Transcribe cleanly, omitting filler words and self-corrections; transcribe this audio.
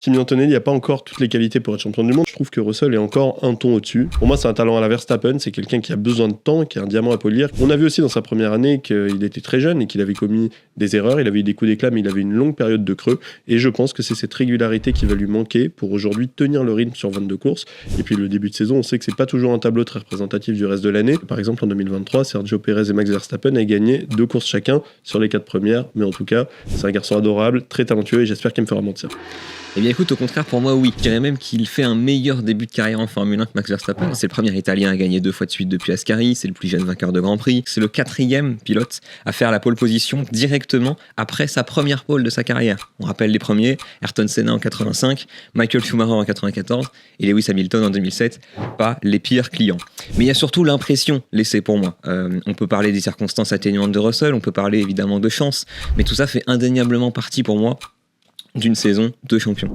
Kimi Antonelli n'a pas encore toutes les qualités pour être champion du monde. Je trouve que Russell est encore un ton au-dessus. Pour moi, c'est un talent à la Verstappen. C'est quelqu'un qui a besoin de temps, qui a un diamant à polir. On a vu aussi dans sa première année qu'il était très jeune et qu'il avait commis des erreurs. Il avait eu des coups d'éclat, mais il avait une longue période de creux. Et je pense que c'est cette régularité qui va lui manquer pour aujourd'hui tenir le rythme sur 22 courses. Et puis le début de saison, on sait que c'est pas toujours un tableau très représentatif du reste de l'année. Par exemple, en 2023, Sergio Pérez et Max Verstappen ont gagné 2 courses chacun sur les 4 premières. Mais en tout cas, c'est un garçon adorable, très talentueux et j'espère qu'il me fera mentir. Eh bien écoute, au contraire, pour moi, oui. Je dirais même qu'il fait un meilleur début de carrière en Formule 1 que Max Verstappen. C'est le premier Italien à gagner 2 fois de suite depuis Ascari, c'est le plus jeune vainqueur de Grand Prix, c'est le 4e pilote à faire la pole position directement après sa première pole de sa carrière. On rappelle les premiers, Ayrton Senna en 85, Michael Schumacher en 94 et Lewis Hamilton en 2007, pas les pires clients. Mais il y a surtout l'impression laissée pour moi. On peut parler des circonstances atténuantes de Russell, on peut parler évidemment de chance, mais tout ça fait indéniablement partie pour moi d'une saison de champion.